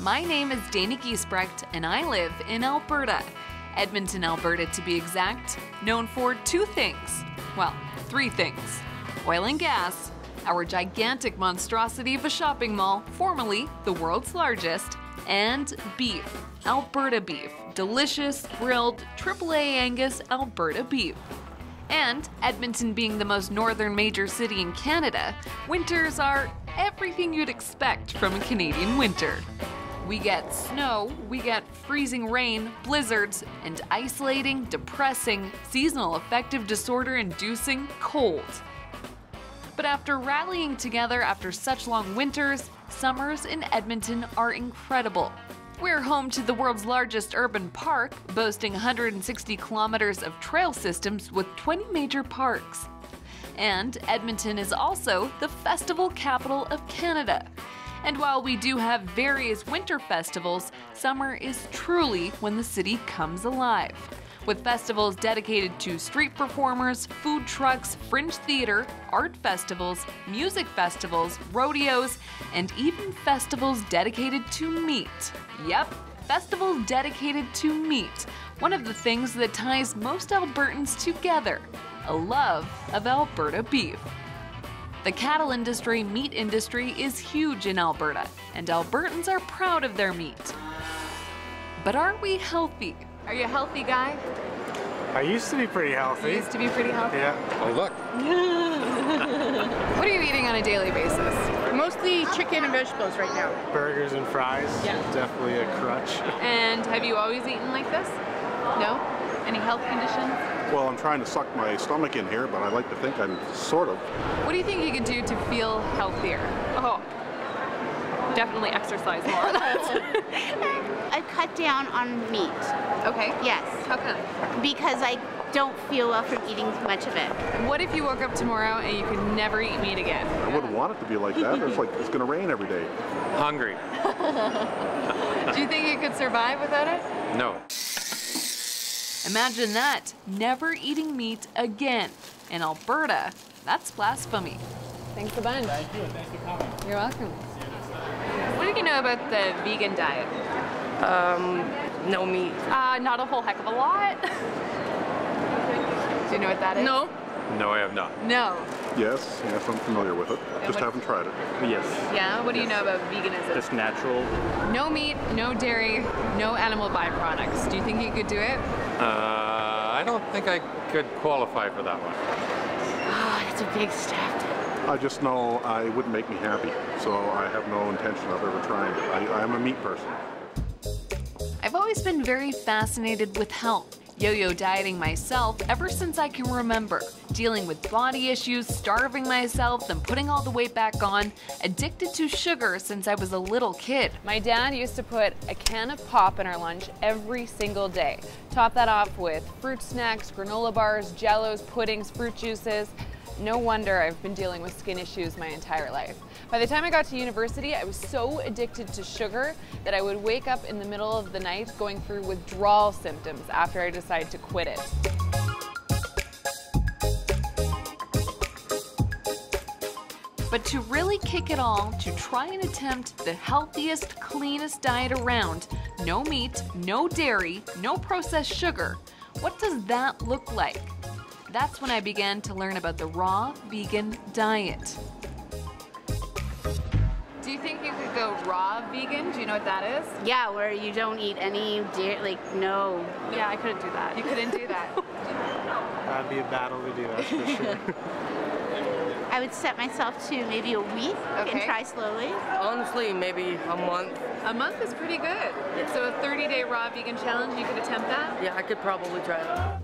My name is Dana Giesbrecht, and I live in Alberta. Edmonton, Alberta to be exact, known for two things. Well, three things. Oil and gas, our gigantic monstrosity of a shopping mall, formerly the world's largest, and beef, Alberta beef, delicious, grilled, AAA Angus Alberta beef. And Edmonton being the most northern major city in Canada, winters are everything you'd expect from a Canadian winter. We get snow, we get freezing rain, blizzards, and isolating, depressing, seasonal affective disorder-inducing cold. But after rallying together after such long winters, summers in Edmonton are incredible. We're home to the world's largest urban park, boasting 160 kilometers of trail systems with 20 major parks. And Edmonton is also the festival capital of Canada. And while we do have various winter festivals, summer is truly when the city comes alive. With festivals dedicated to street performers, food trucks, fringe theater, art festivals, music festivals, rodeos, and even festivals dedicated to meat. Yep, festivals dedicated to meat. One of the things that ties most Albertans together, a love of Alberta beef. The cattle industry, meat industry is huge in Alberta, and Albertans are proud of their meat. But are we healthy? Are you a healthy guy? I used to be pretty healthy. You used to be pretty healthy? Yeah. Oh, look. What are you eating on a daily basis? Mostly chicken and vegetables right now. Burgers and fries. Yeah. Definitely a crutch. And have you always eaten like this? No? Any health conditions? Well, I'm trying to suck my stomach in here, but I like to think I'm sort of. What do you think you could do to feel healthier? Oh, definitely exercise more. I cut down on meat. Okay. Yes. How come? Because I don't feel well from eating much of it. What if you woke up tomorrow and you could never eat meat again? I wouldn't want it to be like that. It's like it's going to rain every day. Hungry. Do you think you could survive without it? No. Imagine that, never eating meat again. In Alberta, that's blasphemy. Thanks a bunch. Thank you. Thanks for coming. You're welcome. What do you know about the vegan diet? No meat. Not a whole heck of a lot. Do you know what that is? No. No, I have not. No. Yes, I'm familiar with it. Just haven't tried it. Yes. Yeah? What do you know about veganism? Just natural. No meat, no dairy, no animal byproducts. Do you think you could do it? I don't think I could qualify for that one. Oh, it's a big step. I just know it wouldn't make me happy, so I have no intention of ever trying it. I'm a meat person. I've always been very fascinated with health. Yo-yo dieting myself ever since I can remember. Dealing with body issues, starving myself, then putting all the weight back on. Addicted to sugar since I was a little kid. My dad used to put a can of pop in our lunch every single day. Top that off with fruit snacks, granola bars, jellos, puddings, fruit juices. No wonder I've been dealing with skin issues my entire life. By the time I got to university, I was so addicted to sugar that I would wake up in the middle of the night going through withdrawal symptoms after I decided to quit it. But to really kick it all, to try and attempt the healthiest, cleanest diet around, no meat, no dairy, no processed sugar, what does that look like? That's when I began to learn about the raw vegan diet. Do you think you could go raw vegan? Do you know what that is? Yeah, where you don't eat any dairy, like no. Yeah, I couldn't do that. You couldn't do that. That'd be a battle to do, that's for sure. I would set myself to maybe a week and try slowly. Honestly, maybe a month. A month is pretty good. So a 30-day raw vegan challenge, you could attempt that? Yeah, I could probably try that.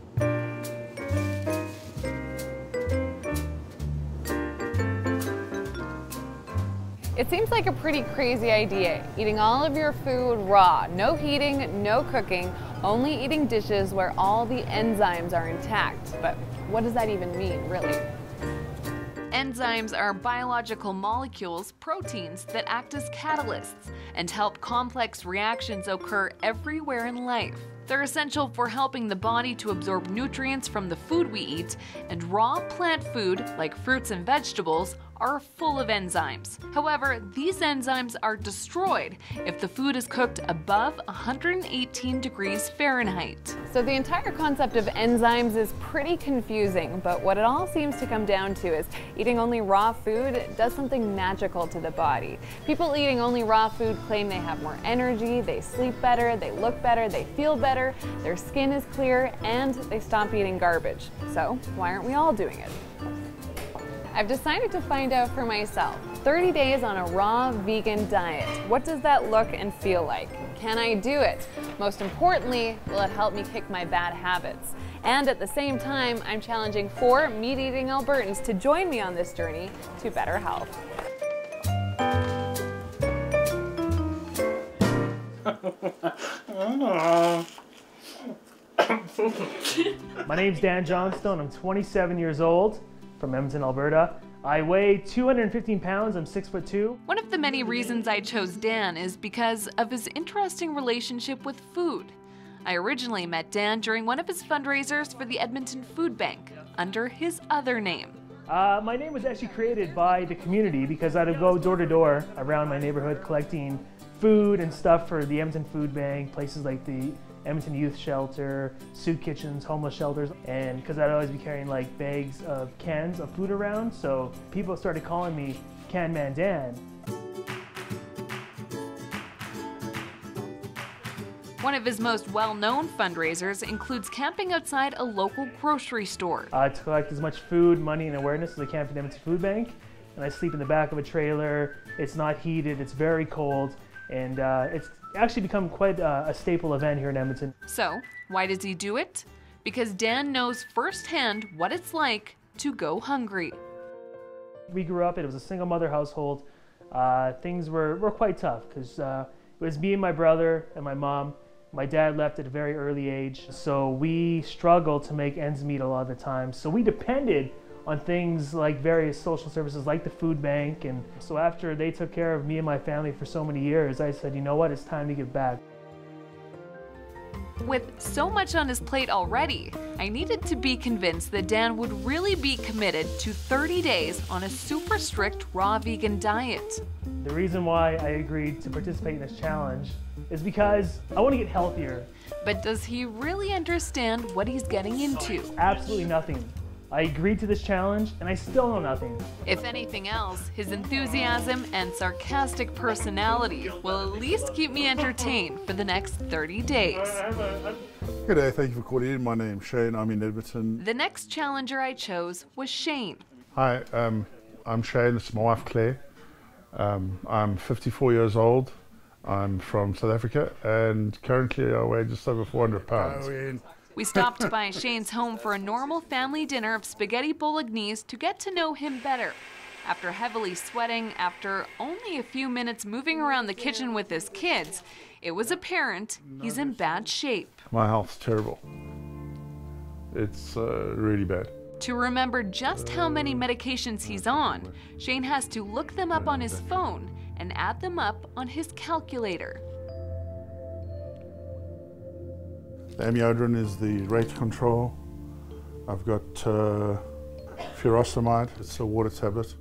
It seems like a pretty crazy idea, eating all of your food raw, no heating, no cooking, only eating dishes where all the enzymes are intact. But what does that even mean, really? Enzymes are biological molecules, proteins, that act as catalysts and help complex reactions occur everywhere in life. They're essential for helping the body to absorb nutrients from the food we eat, and raw plant food, like fruits and vegetables, are full of enzymes. However, these enzymes are destroyed if the food is cooked above 118 degrees Fahrenheit. So the entire concept of enzymes is pretty confusing, but what it all seems to come down to is eating only raw food does something magical to the body. People eating only raw food claim they have more energy, they sleep better, they look better, they feel better, their skin is clear, and they stop eating garbage. So why aren't we all doing it? I've decided to find out for myself. 30 days on a raw vegan diet. What does that look and feel like? Can I do it? Most importantly, will it help me kick my bad habits? And at the same time, I'm challenging 4 meat-eating Albertans to join me on this journey to better health. My name's Dan Johnstone. I'm 27 years old, from Edmonton, Alberta. I weigh 215 pounds, I'm 6'2". One of the many reasons I chose Dan is because of his interesting relationship with food. I originally met Dan during one of his fundraisers for the Edmonton Food Bank, under his other name. My name was actually created by the community because I'd go door to door around my neighborhood collecting food and stuff for the Edmonton Food Bank, places like the Edmonton Youth Shelter, soup kitchens, homeless shelters, and because I'd always be carrying like bags of cans of food around, so people started calling me Can Man Dan. One of his most well-known fundraisers includes camping outside a local grocery store. To collect as much food, money, and awareness as I can for the Edmonton Food Bank, and I sleep in the back of a trailer. It's not heated, it's very cold, and it's actually become quite a staple event here in Edmonton. So, why does he do it? Because Dan knows firsthand what it's like to go hungry. We grew up, it was a single mother household. Things were quite tough because it was me and my brother and my mom. My dad left at a very early age, so we struggled to make ends meet a lot of the time. So we depended on things like various social services like the food bank, and so after they took care of me and my family for so many years, I said, you know what, it's time to give back. With so much on his plate already, I needed to be convinced that Dan would really be committed to 30 days on a super strict raw vegan diet. The reason why I agreed to participate in this challenge is because I want to get healthier. But does he really understand what he's getting into? Absolutely nothing. I agreed to this challenge and I still know nothing. If anything else, his enthusiasm and sarcastic personality will at least keep me entertained for the next 30 days. Good day, thank you for calling in. My name's Shane, I'm in Edmonton. The next challenger I chose was Shane. Hi, I'm Shane, it's my wife Claire. I'm 54 years old. I'm from South Africa and currently I weigh just over 400 pounds. We stopped by Shane's home for a normal family dinner of spaghetti bolognese to get to know him better. After heavily sweating, after only a few minutes moving around the kitchen with his kids, it was apparent he's in bad shape. My health's terrible. It's really bad. To remember just how many medications he's on, Shane has to look them up on his phone and add them up on his calculator. The amiodarone is the rate control. I've got furosemide, it's a water tablet.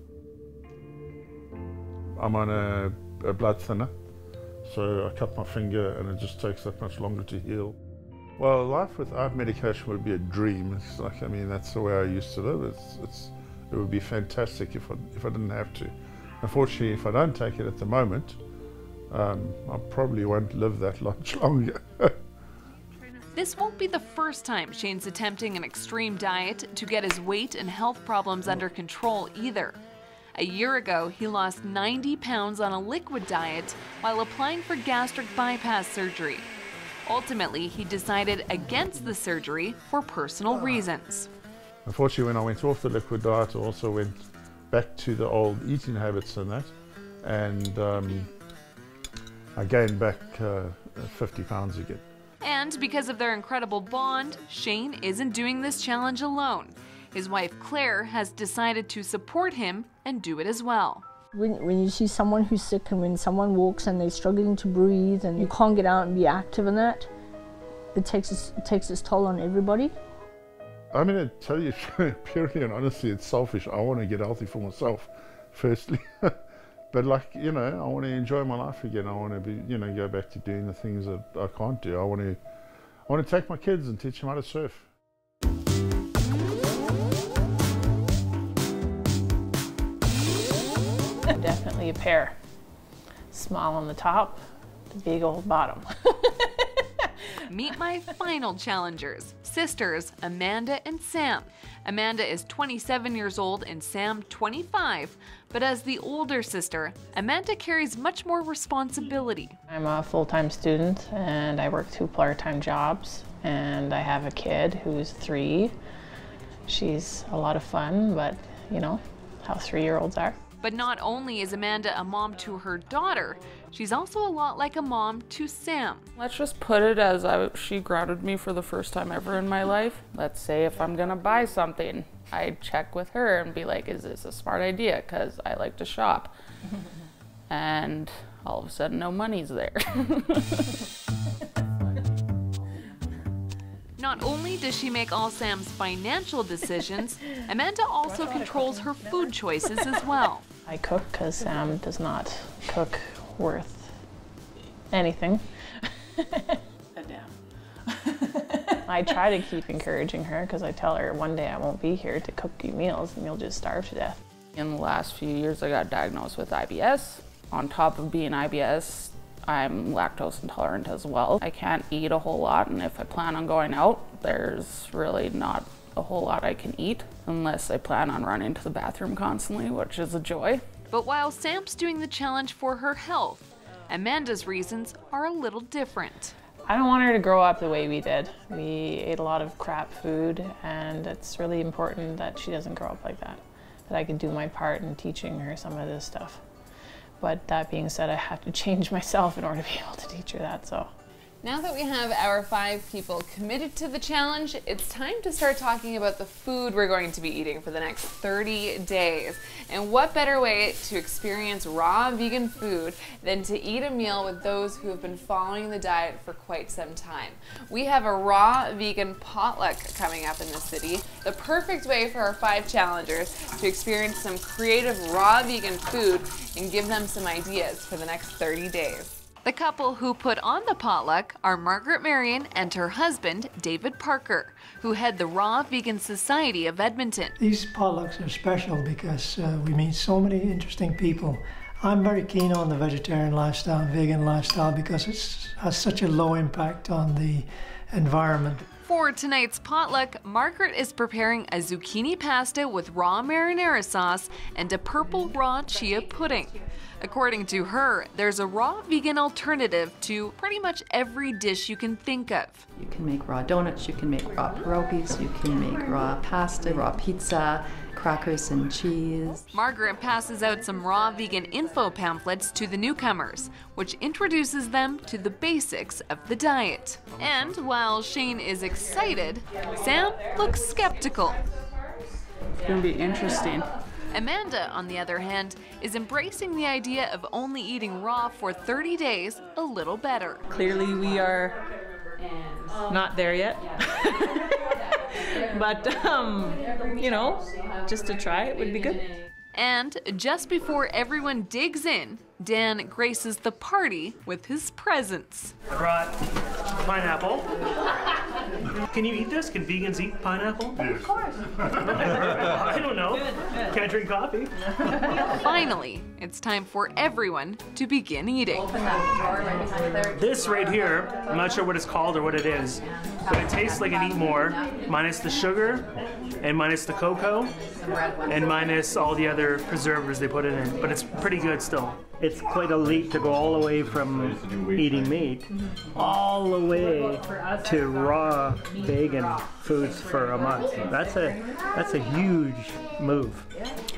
I'm on a blood thinner, so I cut my finger and it just takes that much longer to heal. Well, life without medication would be a dream. It's like, I mean, that's the way I used to live. It would be fantastic if I didn't have to. Unfortunately, if I don't take it at the moment, I probably won't live that much longer. This won't be the first time Shane's attempting an extreme diet to get his weight and health problems under control either. A year ago, he lost 90 pounds on a liquid diet while applying for gastric bypass surgery. Ultimately, he decided against the surgery for personal reasons. Unfortunately, when I went off the liquid diet, I also went back to the old eating habits and that, and I gained back 50 pounds again. And because of their incredible bond, Shane isn't doing this challenge alone. His wife Claire has decided to support him and do it as well. When you see someone who's sick and when someone walks and they're struggling to breathe and you can't get out and be active in that, it takes its toll on everybody. I'm going to tell you purely and honestly, it's selfish. I want to get healthy for myself, firstly. But like, you know, I want to enjoy my life again. I want to be, you know, go back to doing the things that I can't do. I want to take my kids and teach them how to surf. Definitely a pair. Small on the top, the big old bottom. Meet my final challengers, sisters Amanda and Sam. Amanda is 27 years old and Sam 25, but as the older sister, Amanda carries much more responsibility. I'm a full-time student and I work 2 part-time jobs, and I have a kid who's 3. She's a lot of fun, but you know how 3-year-olds are. But not only is Amanda a mom to her daughter, she's also a lot like a mom to Sam. Let's just put it as she grounded me for the first time ever in my life. Let's say if I'm gonna buy something, I check with her and be like, is this a smart idea? Because I like to shop. And all of a sudden, no money's there. Not only does she make all Sam's financial decisions, Amanda also controls her food choices as well. I cook because Sam does not cook worth anything. I try to keep encouraging her because I tell her one day I won't be here to cook you meals and you'll just starve to death. In the last few years, I got diagnosed with IBS. On top of being IBS, I'm lactose intolerant as well. I can't eat a whole lot, and if I plan on going out, there's really not a whole lot I can eat unless I plan on running to the bathroom constantly, which is a joy. But while Sam's doing the challenge for her health, Amanda's reasons are a little different. I don't want her to grow up the way we did. We ate a lot of crap food, and it's really important that she doesn't grow up like that, that I can do my part in teaching her some of this stuff. But that being said, I have to change myself in order to be able to teach her that, so. Now that we have our 5 people committed to the challenge, it's time to start talking about the food we're going to be eating for the next 30 days. And what better way to experience raw vegan food than to eat a meal with those who have been following the diet for quite some time. We have a raw vegan potluck coming up in the city, the perfect way for our 5 challengers to experience some creative raw vegan food and give them some ideas for the next 30 days. The couple who put on the potluck are Margaret Marion and her husband, David Parker, who head the Raw Vegan Society of Edmonton. These potlucks are special because we meet so many interesting people. I'm very keen on the vegetarian lifestyle, vegan lifestyle, because it has such a low impact on the environment. For tonight's potluck, Margaret is preparing a zucchini pasta with raw marinara sauce and a purple raw chia pudding. According to her, there's a raw vegan alternative to pretty much every dish you can think of. You can make raw donuts, you can make raw pierogies, you can make raw pasta, raw pizza, crackers and cheese. Margaret passes out some raw vegan info pamphlets to the newcomers, which introduces them to the basics of the diet. And while Shane is excited, Sam looks skeptical. It's gonna be interesting. Amanda, on the other hand, is embracing the idea of only eating raw for 30 days a little better. Clearly we are not there yet. But, you know, just to try it would be good. And just before everyone digs in, Dan graces the party with his presence. I brought pineapple. Can you eat this? Can vegans eat pineapple? Yes. Of course. I don't know. Can't drink coffee. Finally, it's time for everyone to begin eating. This right here, I'm not sure what it's called or what it is, but it tastes like an Eat More, minus the sugar and minus the cocoa and minus all the other preservatives they put it in, but it's pretty good still. it's quite a leap to go all the way from eating meat all the way to raw vegan foods for a month. That's a huge move.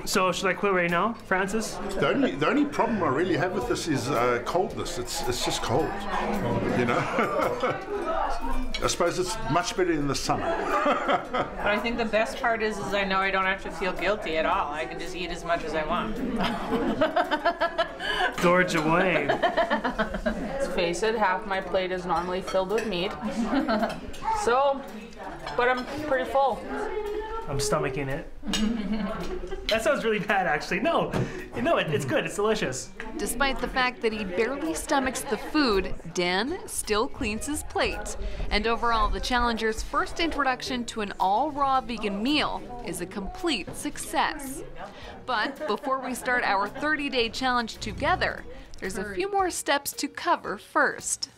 So should I quit right now, Francis? The only problem I really have with this is coldness. It's just cold, you know. I suppose it's much better in the summer. But I think the best part is I know I don't have to feel guilty at all. I can just eat as much as I want. Gorge away. Let's face it, half my plate is normally filled with meat. So, but I'm pretty full. I'm stomaching it. That sounds really bad, actually. No, it's good. It's delicious. Despite the fact that he barely stomachs the food, Dan still cleans his plate. And overall, the challenger's first introduction to an all-raw vegan meal is a complete success. But before we start our 30-day challenge together, there's a few more steps to cover first.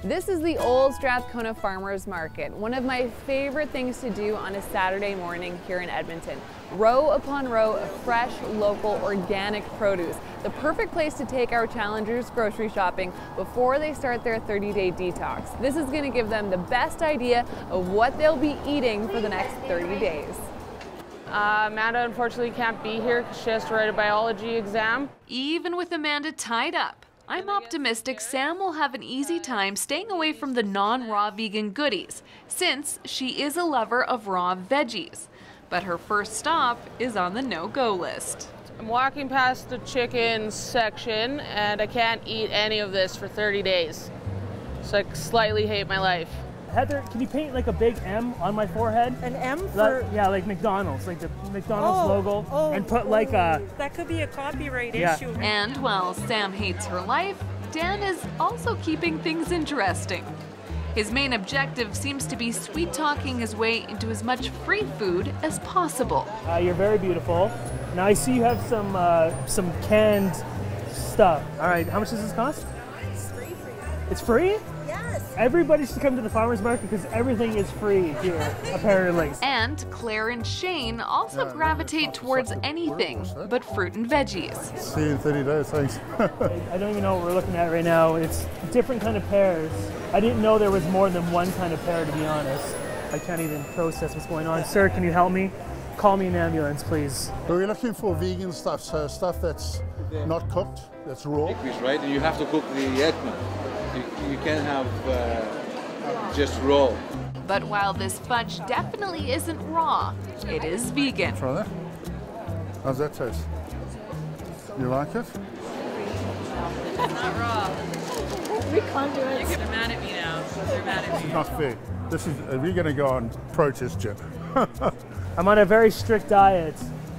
This is the old Strathcona Farmers Market, one of my favorite things to do on a Saturday morning here in Edmonton. Row upon row of fresh, local, organic produce. The perfect place to take our challengers grocery shopping before they start their 30-day detox. This is going to give them the best idea of what they'll be eating for the next 30 days. Amanda unfortunately can't be here because she has to write a biology exam. Even with Amanda tied up, I'm optimistic Sam will have an easy time staying away from the non-raw vegan goodies, since she is a lover of raw veggies. But her first stop is on the no-go list. I'm walking past the chicken section and I can't eat any of this for 30 days. So I slightly hate my life. Heather, can you paint like a big M on my forehead? An M for? Yeah, like McDonald's, like the McDonald's logo, and put like a... That could be a copyright issue. And while Sam hates her life, Dan is also keeping things interesting. His main objective seems to be sweet-talking his way into as much free food as possible. You're very beautiful. Now I see you have some canned stuff. All right, how much does this cost? It's free for you. It's free? Yes. Everybody should come to the farmer's market because everything is free here, apparently. And Claire and Shane also gravitate towards anything but fruit and veggies. See you in 30 days, thanks. I don't even know what we're looking at right now. It's different kind of pears. I didn't know there was more than one kind of pear, to be honest. I can't even process what's going on. Sir, can you help me? Call me an ambulance, please. We're looking for vegan stuff, so stuff that's not cooked, that's raw. Right, and you have to cook the Edmund. You can't have just raw. But while this fudge definitely isn't raw, it is vegan. Try that. How's that taste? You like it? It's not raw. We can't do it. They're mad at me now. They're mad at me. Not fair. This is, we're going to go on protest, Jim. I'm on a very strict diet.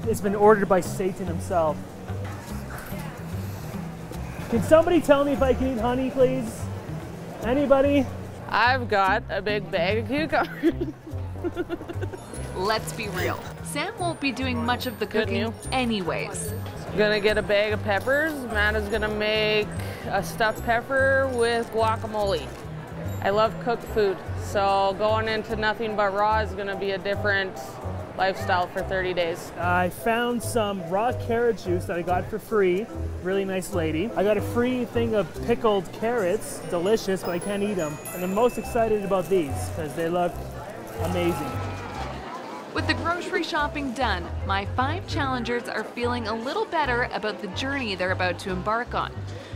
It's been ordered by Satan himself. Can somebody tell me if I can eat honey, please? Anybody? I've got a big bag of cucumbers. Let's be real. Sam won't be doing much of the cooking anyways. Gonna get a bag of peppers. Amanda's gonna make a stuffed pepper with guacamole. I love cooked food, so going into nothing but raw is gonna be a different lifestyle for 30 days. I found some raw carrot juice that I got for free. Really nice lady. I got a free thing of pickled carrots. Delicious, but I can't eat them. And I'm most excited about these because they look amazing. With the grocery shopping done, my 5 challengers are feeling a little better about the journey they're about to embark on.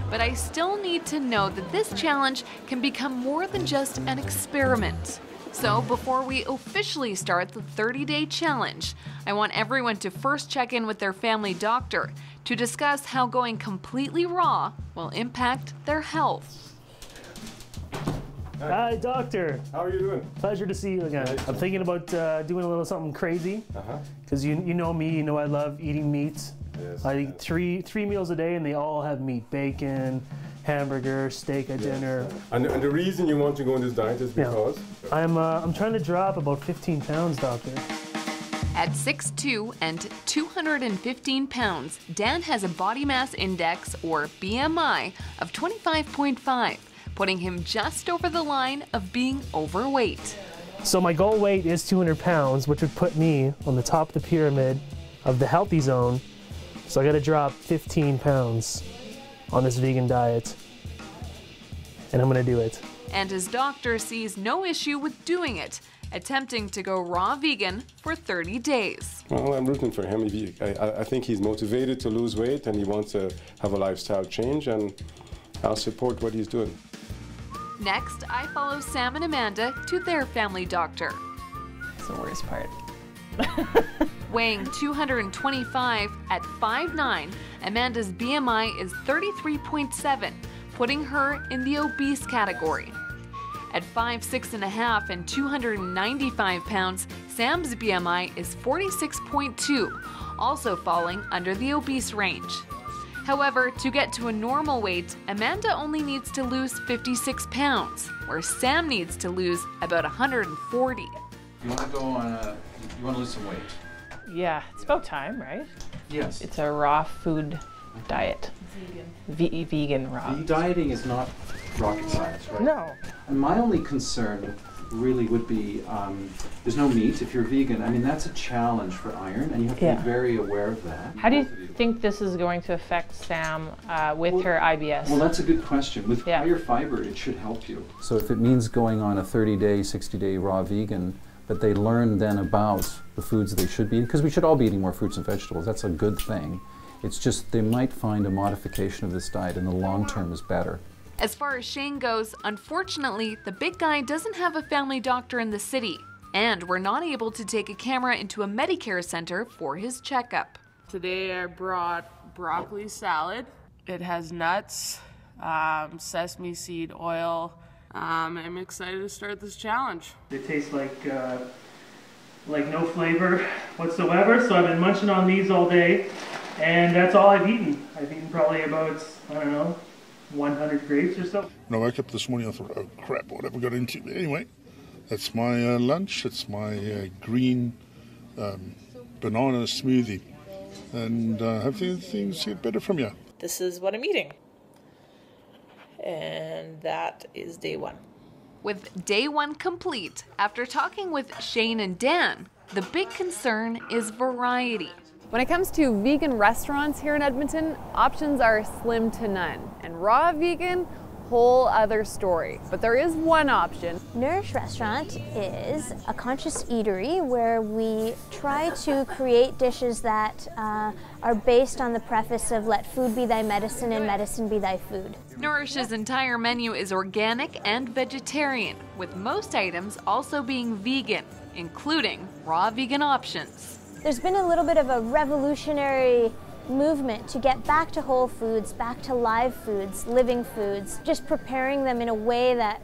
But I still need to know that this challenge can become more than just an experiment. So before we officially start the 30-day challenge, I want everyone to first check in with their family doctor to discuss how going completely raw will impact their health. Hi, doctor. How are you doing? Pleasure to see you again. I'm thinking about doing a little something crazy. Because you know me, you know I love eating meat. Yes, I eat three meals a day and they all have meat. Bacon, hamburger, steak at dinner. And the reason you want to go on this diet is because? I'm trying to drop about 15 pounds, doctor. At 6'2" and 215 pounds, Dan has a body mass index, or BMI, of 25.5, putting him just over the line of being overweight. So my goal weight is 200 pounds, which would put me on the top of the pyramid of the healthy zone. So I gotta drop 15 pounds on this vegan diet, and I'm gonna do it. And his doctor sees no issue with doing it, attempting to go raw vegan for 30 days. Well, I'm rooting for him. I think he's motivated to lose weight and he wants to have a lifestyle change, and I'll support what he's doing. Next, I follow Sam and Amanda to their family doctor. That's the worst part. Weighing 225 at 5'9", Amanda's BMI is 33.7, putting her in the obese category. At 5'6.5" and 295 pounds, Sam's BMI is 46.2, also falling under the obese range. However, to get to a normal weight, Amanda only needs to lose 56 pounds, where Sam needs to lose about 140. You want to go on you want to lose some weight? Yeah, it's about time, right? Yes. It's a raw food diet. Vegan. Vegan raw. Dieting is not rocket science, right? No. And my only concern really would be there's no meat if you're vegan. I mean, that's a challenge for iron, and you have to be very aware of that. How do you think this is going to affect Sam with her IBS? Well, that's a good question. With higher fiber, it should help you. So if it means going on a 30-day, 60-day raw vegan, but they learn then about the foods they should be eating, because we should all be eating more fruits and vegetables. That's a good thing. It's just they might find a modification of this diet in the long term is better. As far as Shane goes, unfortunately, the big guy doesn't have a family doctor in the city, and we're not able to take a camera into a Medicare center for his checkup. Today I brought broccoli salad. It has nuts, sesame seed oil. I'm excited to start this challenge. It tastes like no flavor whatsoever, so I've been munching on these all day, and that's all I've eaten. I've eaten probably about, I don't know, 100 grapes or so. When I woke up this morning, I thought, oh crap, what have I got into? Anyway, that's my lunch. It's my green banana smoothie. And hopefully things get better from you. This is what I'm eating. And that is day one. With day one complete, after talking with Shane and Dan, the big concern is variety. When it comes to vegan restaurants here in Edmonton, options are slim to none. And raw vegan, whole other story. But there is one option. Nourish Restaurant is a conscious eatery where we try to create dishes that are based on the preface of let food be thy medicine and medicine be thy food. Nourish's entire menu is organic and vegetarian, with most items also being vegan, including raw vegan options. There's been a little bit of a revolutionary movement to get back to whole foods, back to live foods, living foods, just preparing them in a way that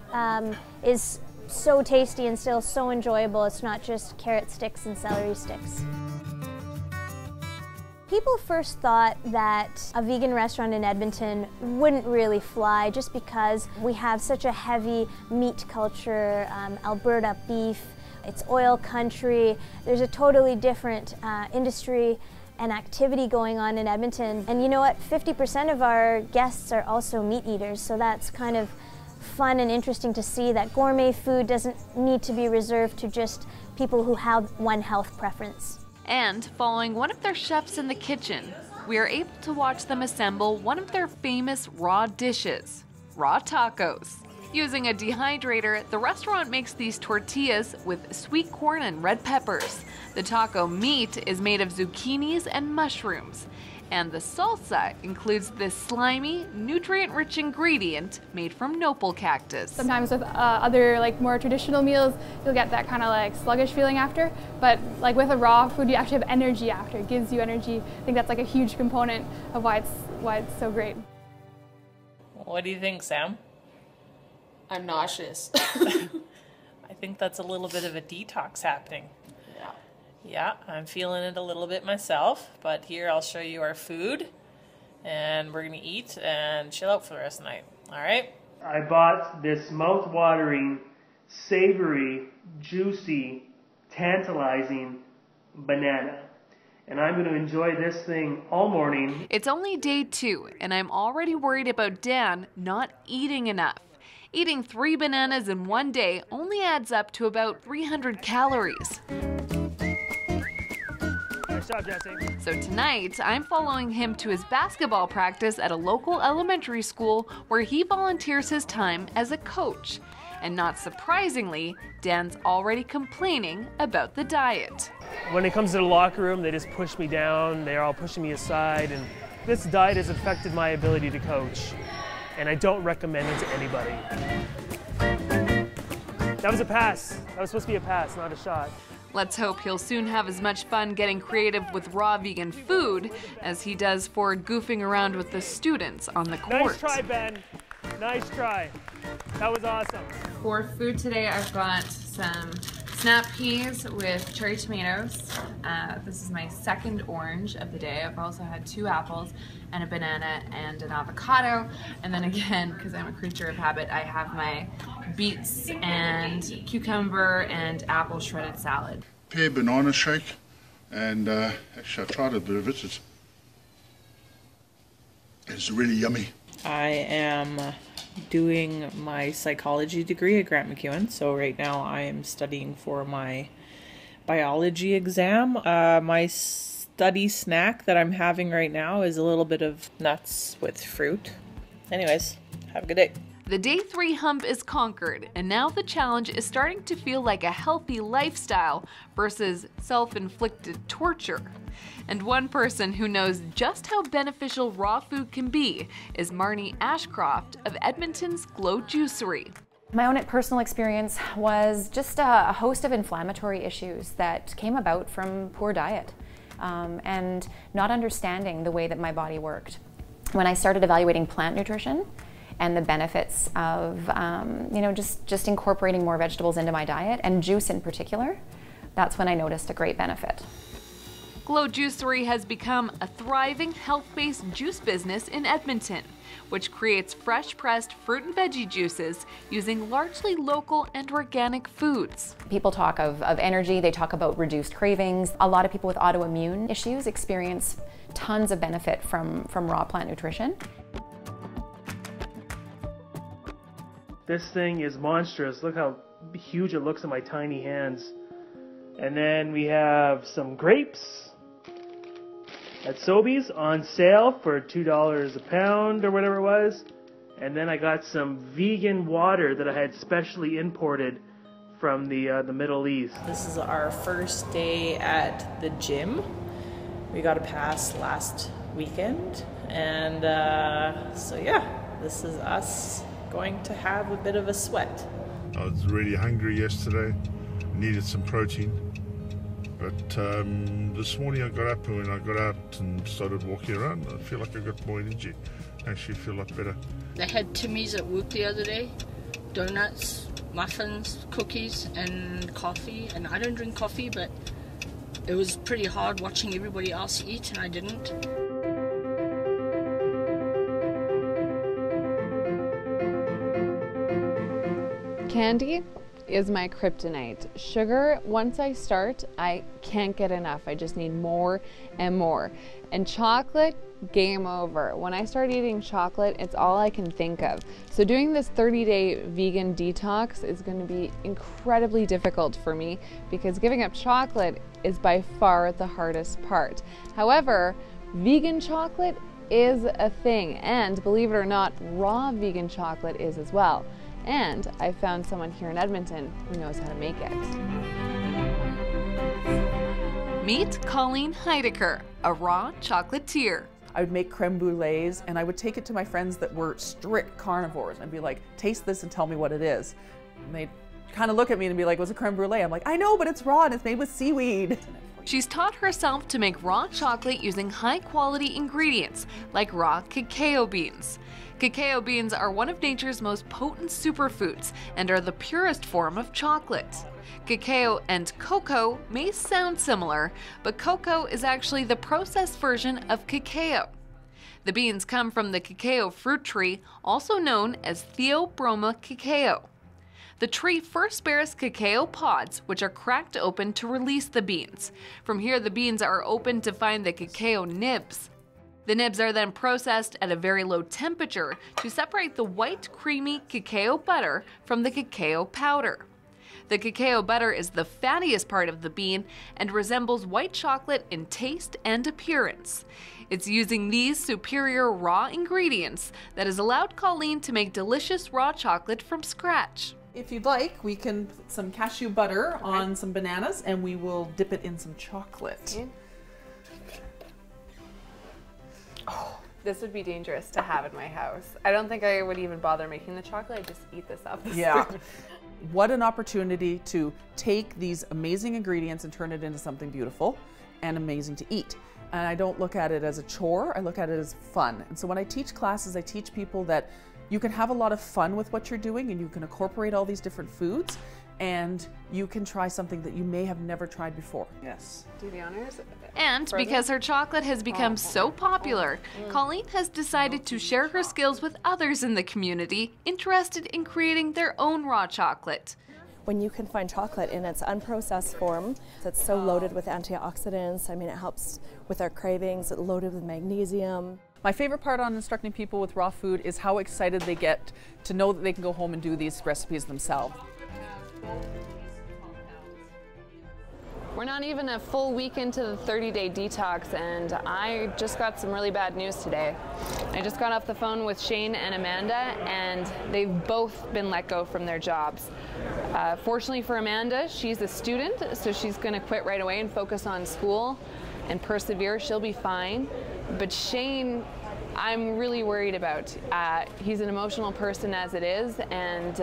is so tasty and still so enjoyable. It's not just carrot sticks and celery sticks. People first thought that a vegan restaurant in Edmonton wouldn't really fly just because we have such a heavy meat culture, Alberta beef, it's oil country. There's a totally different industry and activity going on in Edmonton. And you know what? 50% of our guests are also meat eaters, so that's kind of fun and interesting to see that gourmet food doesn't need to be reserved to just people who have one health preference. And following one of their chefs in the kitchen, we are able to watch them assemble one of their famous raw dishes, raw tacos. Using a dehydrator, the restaurant makes these tortillas with sweet corn and red peppers. The taco meat is made of zucchinis and mushrooms. And the salsa includes this slimy, nutrient-rich ingredient made from nopal cactus. Sometimes with other more traditional meals, you'll get that kind of sluggish feeling after. But with a raw food, you actually have energy after. It gives you energy. I think that's a huge component of why it's so great. What do you think, Sam? I'm nauseous. I think that's a little bit of a detox happening. Yeah, I'm feeling it a little bit myself, but here I'll show you our food, and we're gonna eat and chill out for the rest of the night. All right? I bought this mouth-watering, savory, juicy, tantalizing banana. And I'm going to enjoy this thing all morning. It's only day 2, and I'm already worried about Dan not eating enough. Eating 3 bananas in one day only adds up to about 300 calories. Nice job, Jesse. So tonight, I'm following him to his basketball practice at a local elementary school where he volunteers his time as a coach. And not surprisingly, Dan's already complaining about the diet. When it comes to the locker room, they just push me down. They're all pushing me aside. And this diet has affected my ability to coach. And I don't recommend it to anybody. That was a pass. That was supposed to be a pass, not a shot. Let's hope he'll soon have as much fun getting creative with raw vegan food as he does for goofing around with the students on the court. Nice try, Ben. Nice try. That was awesome. For food today, I've got some snap peas with cherry tomatoes. This is my second orange of the day. I've also had 2 apples and a banana and an avocado. And then again, because I'm a creature of habit, I have my beets and cucumber and apple shredded salad. Pear banana shake, and actually I tried a bit of it. It's really yummy. I am doing my psychology degree at Grant MacEwan, so right now I am studying for my biology exam. My study snack that I'm having right now is a little bit of nuts with fruit. Anyways, have a good day. The day 3 hump is conquered, and now the challenge is starting to feel like a healthy lifestyle versus self-inflicted torture. And one person who knows just how beneficial raw food can be is Marnie Ashcroft of Edmonton's Glow Juicery. My own personal experience was just a host of inflammatory issues that came about from poor diet and not understanding the way that my body worked. When I started evaluating plant nutrition and the benefits of just incorporating more vegetables into my diet, and juice in particular, that's when I noticed a great benefit. Glow Juicery has become a thriving health-based juice business in Edmonton, which creates fresh-pressed fruit and veggie juices using largely local and organic foods. People talk of energy, they talk about reduced cravings. A lot of people with autoimmune issues experience tons of benefit from raw plant nutrition. This thing is monstrous. Look how huge it looks in my tiny hands. And then we have some grapes at Sobeys on sale for $2 a pound or whatever it was. And then I got some vegan water that I had specially imported from the Middle East. This is our first day at the gym. We got a pass last weekend, and so yeah, this is us going to have a bit of a sweat. I was really hungry yesterday, needed some protein. But this morning I got up, and when I got out and started walking around, I feel like I got more energy. Actually feel a lot better. They had Timmy's at work the other day, donuts, muffins, cookies and coffee. And I don't drink coffee, but it was pretty hard watching everybody else eat and I didn't. Candy is my kryptonite. Sugar, once I start, I can't get enough. I just need more and more. And chocolate, game over. When I start eating chocolate, it's all I can think of. So doing this 30-day vegan detox is going to be incredibly difficult for me because giving up chocolate is by far the hardest part. However, vegan chocolate is a thing, and believe it or not, raw vegan chocolate is as well. And I found someone here in Edmonton who knows how to make it. Meet Colleen Heidecker, a raw chocolatier. I would make creme brulees and I would take it to my friends that were strict carnivores and be like, taste this and tell me what it is. And they'd kind of look at me and be like, what's a creme brulee? I'm like, I know, but it's raw and it's made with seaweed. She's taught herself to make raw chocolate using high-quality ingredients like raw cacao beans. Cacao beans are one of nature's most potent superfoods and are the purest form of chocolate. Cacao and cocoa may sound similar, but cocoa is actually the processed version of cacao. The beans come from the cacao fruit tree, also known as Theobroma cacao. The tree first bears cacao pods, which are cracked open to release the beans. From here, the beans are opened to find the cacao nibs. The nibs are then processed at a very low temperature to separate the white, creamy cacao butter from the cacao powder. The cacao butter is the fattiest part of the bean and resembles white chocolate in taste and appearance. It's using these superior raw ingredients that has allowed Colleen to make delicious raw chocolate from scratch. If you'd like, we can put some cashew butter on some bananas and we will dip it in some chocolate. Oh, this would be dangerous to have in my house. I don't think I would even bother making the chocolate. I'd just eat this off the spoon. What an opportunity to take these amazing ingredients and turn it into something beautiful and amazing to eat. And I don't look at it as a chore, I look at it as fun. And so when I teach classes, I teach people that you can have a lot of fun with what you're doing and you can incorporate all these different foods and you can try something that you may have never tried before. Yes. Do the honors. And because her chocolate has become so popular, Colleen has decided to share her skills with others in the community interested in creating their own raw chocolate. When you can find chocolate in its unprocessed form, that's so loaded with antioxidants. I mean, it helps with our cravings, it's loaded with magnesium. My favorite part on instructing people with raw food is how excited they get to know that they can go home and do these recipes themselves. We're not even a full week into the 30-day detox, and I just got some really bad news today. I just got off the phone with Shane and Amanda, and they've both been let go from their jobs. Fortunately for Amanda, she's a student, so she's going to quit right away and focus on school and persevere. She'll be fine. But Shane, I'm really worried about. He's an emotional person as it is, and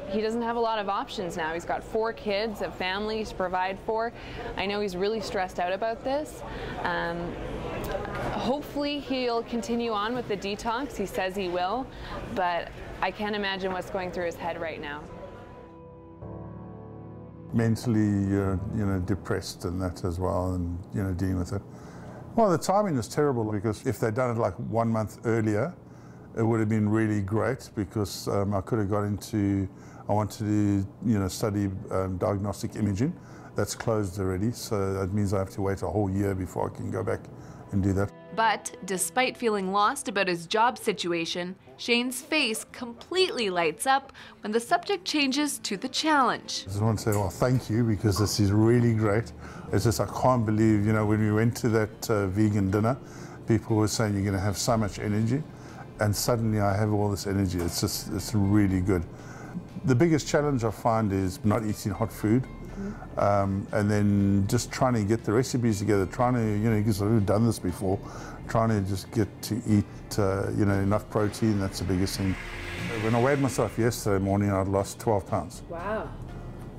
he doesn't have a lot of options now. He's got 4 kids, a family to provide for. I know he's really stressed out about this. Hopefully he'll continue on with the detox. He says he will, but I can't imagine what's going through his head right now. Mentally, you're depressed and that as well, and dealing with it. Well, the timing is terrible because if they'd done it like 1 month earlier, it would have been really great because I could have got into, I wanted to study diagnostic imaging. That's closed already, so that means I have to wait a whole year before I can go back and do that. But despite feeling lost about his job situation, Shane's face completely lights up when the subject changes to the challenge. I just want to say, well, thank you, because this is really great. It's just, I can't believe, when we went to that vegan dinner, people were saying you're going to have so much energy, and suddenly I have all this energy. It's really good. The biggest challenge I find is not eating hot food. And then just trying to get the recipes together, trying to, because I've done this before, trying to just get to eat, enough protein. That's the biggest thing. When I weighed myself yesterday morning, I'd lost 12 pounds. Wow.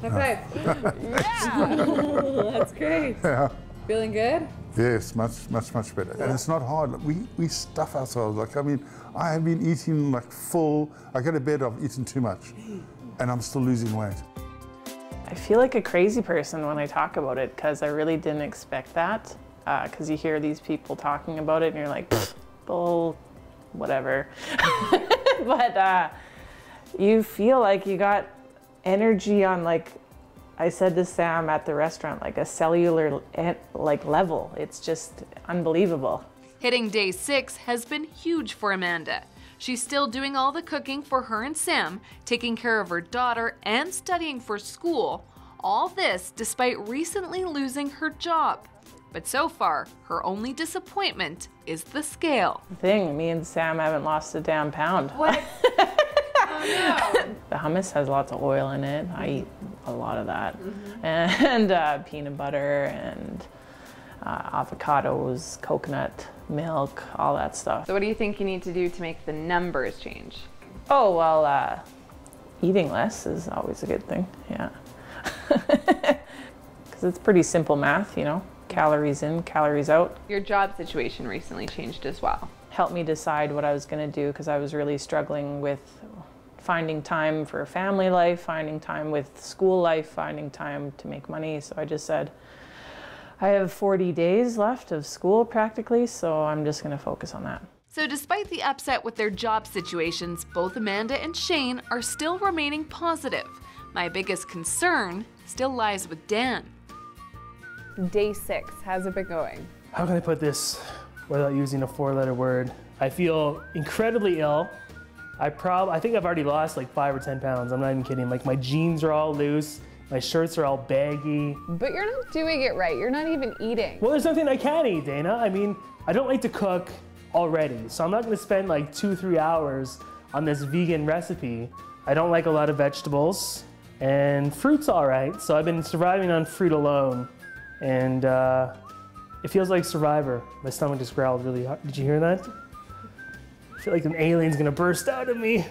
High five. Yeah. That's great. Yeah. Feeling good? Yes, much better. And it's not hard. We stuff ourselves. I have been eating full. I go to bed, I've eaten too much, and I'm still losing weight. I feel like a crazy person when I talk about it because I really didn't expect that. Because you hear these people talking about it and you're like, bull, whatever. But you feel like you got energy on, I said to Sam at the restaurant, a cellular level. It's just unbelievable. Hitting day 6 has been huge for Amanda. She's still doing all the cooking for her and Sam, taking care of her daughter and studying for school. All this despite recently losing her job. But so far, her only disappointment is the scale. Me and Sam haven't lost a damn pound. What? Oh no. The hummus has lots of oil in it. I eat a lot of that. And peanut butter and avocados, coconut milk, all that stuff. So what do you think you need to do to make the numbers change? Oh, well, eating less is always a good thing, yeah. Because it's pretty simple math, calories in, calories out. Your job situation recently changed as well. Helped me decide what I was going to do because I was really struggling with finding time for family life, finding time with school life, finding time to make money. So I just said, I have 40 days left of school practically, so I'm just going to focus on that. So despite the upset with their job situations, both Amanda and Shane are still remaining positive. My biggest concern still lies with Dan. Day 6, how's it been going? How can I put this? without using a 4-letter word. I feel incredibly ill. I think I've already lost like 5 or 10 pounds. I'm not even kidding. Like my jeans are all loose. My shirts are all baggy. But you're not doing it right. You're not even eating. Well, there's nothing I can eat, Dana. I mean, I don't like to cook already, so I'm not gonna spend like 2-3 hours on this vegan recipe. I don't like a lot of vegetables, and fruit's all right. So I've been surviving on fruit alone, and it feels like Survivor. My stomach just growled really hard. Did you hear that? I feel like an alien's gonna burst out of me.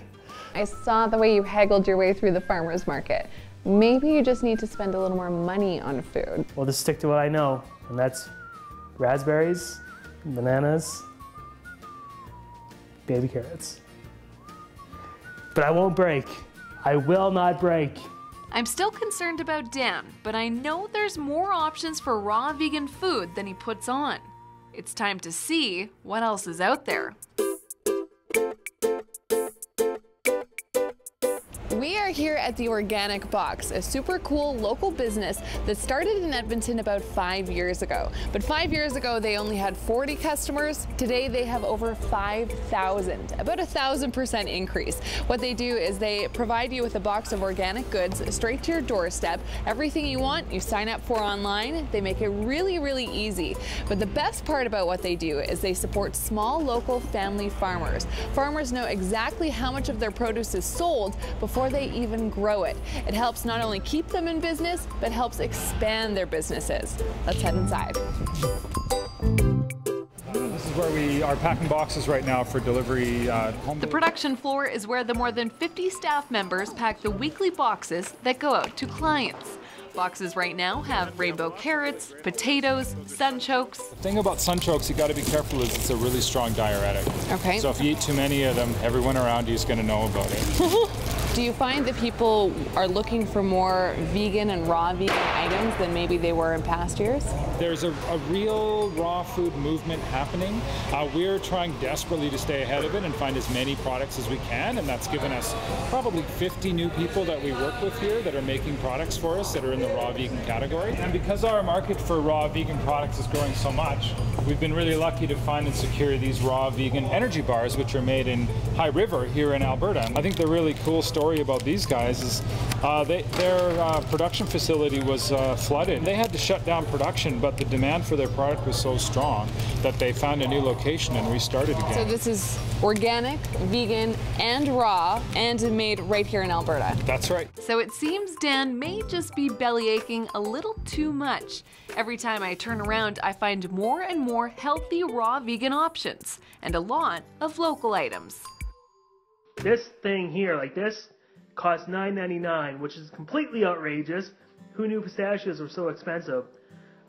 I saw the way you haggled your way through the farmer's market. Maybe you just need to spend a little more money on food. Well, just stick to what I know, and that's raspberries, bananas, baby carrots. But I won't break. I will not break. I'm still concerned about Dan, but I know there's more options for raw vegan food than he puts on. It's time to see what else is out there. We are here at the Organic Box, a super cool local business that started in Edmonton about 5 years ago. But 5 years ago, they only had 40 customers. Today, they have over 5,000, about a 1,000% increase. What they do is they provide you with a box of organic goods straight to your doorstep. Everything you want, you sign up for online. They make it really, really easy. But the best part about what they do is they support small local family farmers. Farmers know exactly how much of their produce is sold before they even grow it. It helps not only keep them in business, but helps expand their businesses. Let's head inside. This is where we are packing boxes right now for delivery home. The production floor is where the more than 50 staff members pack the weekly boxes that go out to clients. Boxes right now have rainbow carrots, potatoes, sunchokes. The thing about sunchokes you got to be careful is it's a really strong diuretic. Okay. So if you eat too many of them, everyone around you is going to know about it. Do you find that people are looking for more vegan and raw vegan items than maybe they were in past years? There's a real raw food movement happening. We're trying desperately to stay ahead of it and find as many products as we can, and that's given us probably 50 new people that we work with here that are making products for us that are in the raw vegan category. And because our market for raw vegan products is growing so much, we've been really lucky to find and secure these raw vegan energy bars, which are made in High River here in Alberta. I think the really cool story about these guys is their production facility was flooded. They had to shut down production, but the demand for their product was so strong that they found a new location and restarted again. So this is organic, vegan, and raw, and made right here in Alberta. That's right. So it seems Dan may just be bellyaching a little too much. Every time I turn around, I find more and more healthy raw vegan options, and a lot of local items. This thing here, like this, costs $9.99, which is completely outrageous. Who knew pistachios were so expensive?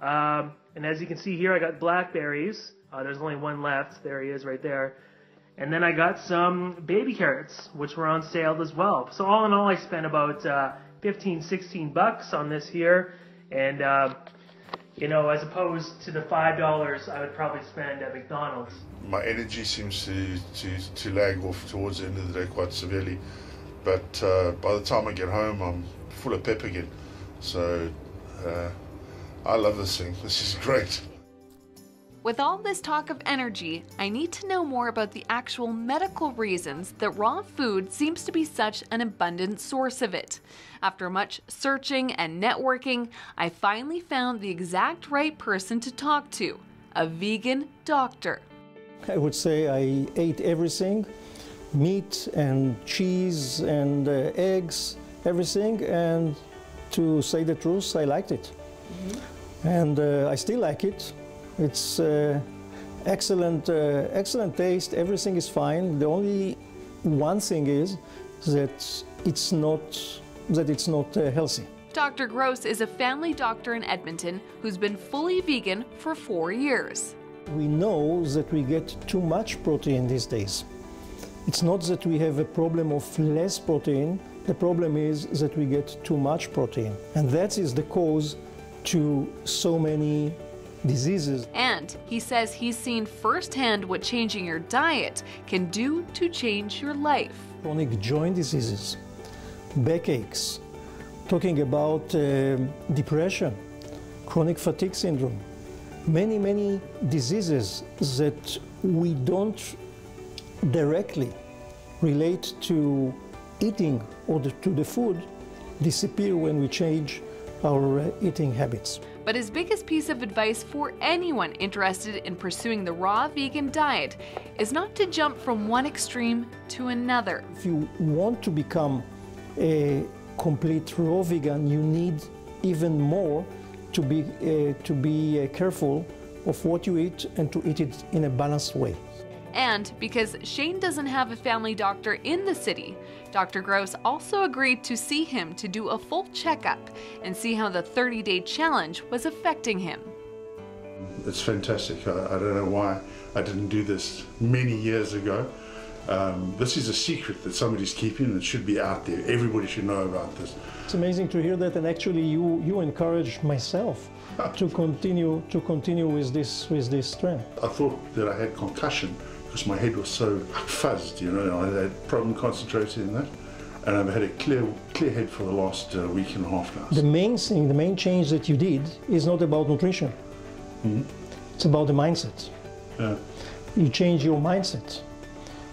And as you can see here, I got blackberries. There's only one left. There he is right there. And then I got some baby carrots, which were on sale as well. So all in all, I spent about 15, 16 bucks on this here. And, you know, as opposed to the $5 I would probably spend at McDonald's. My energy seems to lag off towards the end of the day quite severely. But by the time I get home, I'm full of pep again. So I love this thing. This is great. With all this talk of energy, I need to know more about the actual medical reasons that raw food seems to be such an abundant source of it. After much searching and networking, I finally found the exact right person to talk to, a vegan doctor. I would say I ate everything, meat and cheese and eggs, everything, and to say the truth, I liked it. And I still like it. It's excellent, excellent taste. Everything is fine. The only one thing is that it's not healthy. Dr. Gross is a family doctor in Edmonton who's been fully vegan for 4 years. We know that we get too much protein these days. It's not that we have a problem of less protein. The problem is that we get too much protein, and that is the cause to so many diseases. And he says he's seen firsthand what changing your diet can do to change your life. Chronic joint diseases, backaches, talking about depression, chronic fatigue syndrome, many diseases that we don't directly relate to eating or to the food disappear when we change our eating habits. But his biggest piece of advice for anyone interested in pursuing the raw vegan diet is not to jump from one extreme to another. If you want to become a complete raw vegan, you need even more to be careful of what you eat and to eat it in a balanced way. And because Shane doesn't have a family doctor in the city, Dr. Gross also agreed to see him to do a full checkup and see how the 30-day challenge was affecting him. It's fantastic. I don't know why I didn't do this many years ago. This is a secret that somebody's keeping and it should be out there. Everybody should know about this. It's amazing to hear that, and actually you encouraged myself to continue with this trend. I thought that I had concussion because my head was so fuzzed, you know, I had problem concentrating in that, and I've had a clear head for the last week and a half now. The main thing, the main change that you did is not about nutrition. Mm-hmm. It's about the mindset. Yeah. You change your mindset.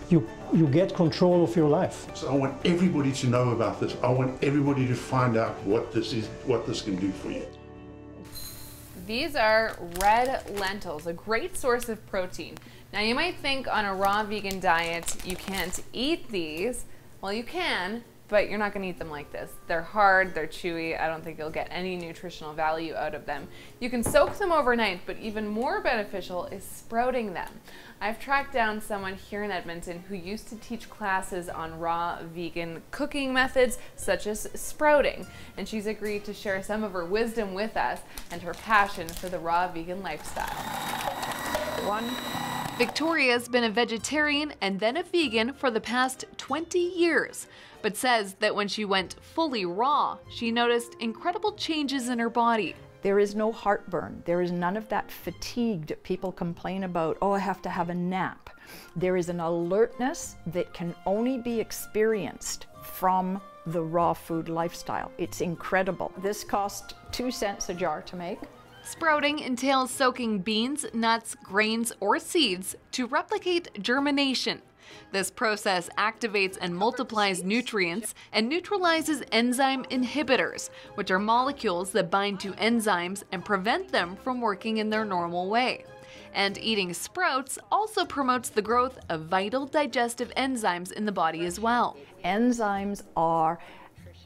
You get control of your life. So I want everybody to know about this. I want everybody to find out what this is, what this can do for you. These are red lentils, a great source of protein. Now you might think on a raw vegan diet you can't eat these. Well, you can, but you're not going to eat them like this. They're hard, they're chewy. I don't think you'll get any nutritional value out of them. You can soak them overnight, but even more beneficial is sprouting them. I've tracked down someone here in Edmonton who used to teach classes on raw vegan cooking methods such as sprouting, and she's agreed to share some of her wisdom with us and her passion for the raw vegan lifestyle. Victoria's been a vegetarian and then a vegan for the past 20 years, but says that when she went fully raw, she noticed incredible changes in her body. There is no heartburn. There is none of that fatigue that people complain about, oh, I have to have a nap. There is an alertness that can only be experienced from the raw food lifestyle. It's incredible. This cost 2 cents a jar to make. Sprouting entails soaking beans, nuts, grains, or seeds to replicate germination. This process activates and multiplies nutrients and neutralizes enzyme inhibitors, which are molecules that bind to enzymes and prevent them from working in their normal way. And eating sprouts also promotes the growth of vital digestive enzymes in the body as well. Enzymes are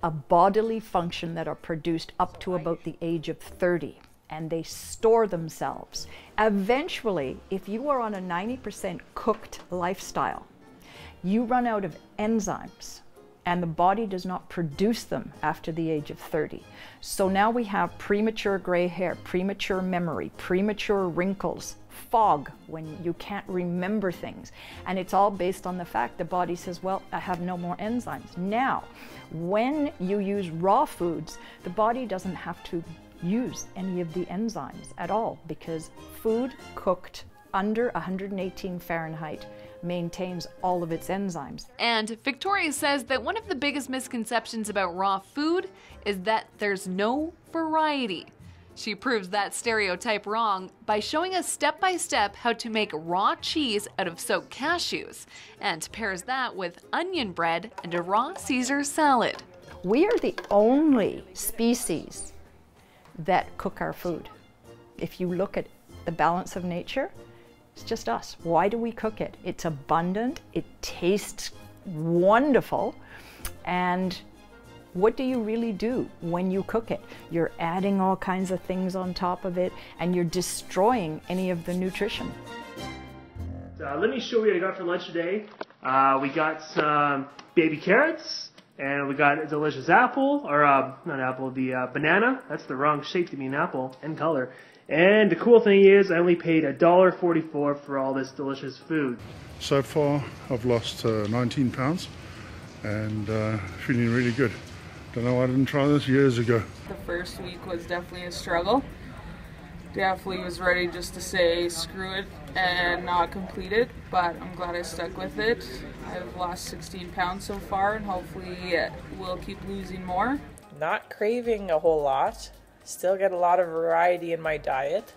a bodily function that are produced up to about the age of 30. And they store themselves. Eventually, if you are on a 90% cooked lifestyle, you run out of enzymes and the body does not produce them after the age of 30. So now we have premature gray hair, premature memory, premature wrinkles, fog when you can't remember things. And it's all based on the fact the body says, well, I have no more enzymes. Now, when you use raw foods, the body doesn't have to use any of the enzymes at all because food cooked under 118 Fahrenheit maintains all of its enzymes. And Victoria says that one of the biggest misconceptions about raw food is that there's no variety. She proves that stereotype wrong by showing us step-by-step how to make raw cheese out of soaked cashews and pairs that with onion bread and a raw Caesar salad. We are the only species that cook our food. If you look at the balance of nature, it's just us. Why do we cook it? It's abundant, it tastes wonderful, and what do you really do when you cook it? You're adding all kinds of things on top of it, and you're destroying any of the nutrition. Let me show you what I got for lunch today. We got some baby carrots, and we got a delicious apple, or not apple, the banana. That's the wrong shape to be an apple and color. And the cool thing is I only paid $1.44 for all this delicious food. So far I've lost 19 pounds and feeling really good. Don't know why I didn't try this years ago. The first week was definitely a struggle. Definitely was ready just to say screw it and not complete it, but I'm glad I stuck with it. I've lost 16 pounds so far and hopefully we'll keep losing more. Not craving a whole lot. Still get a lot of variety in my diet.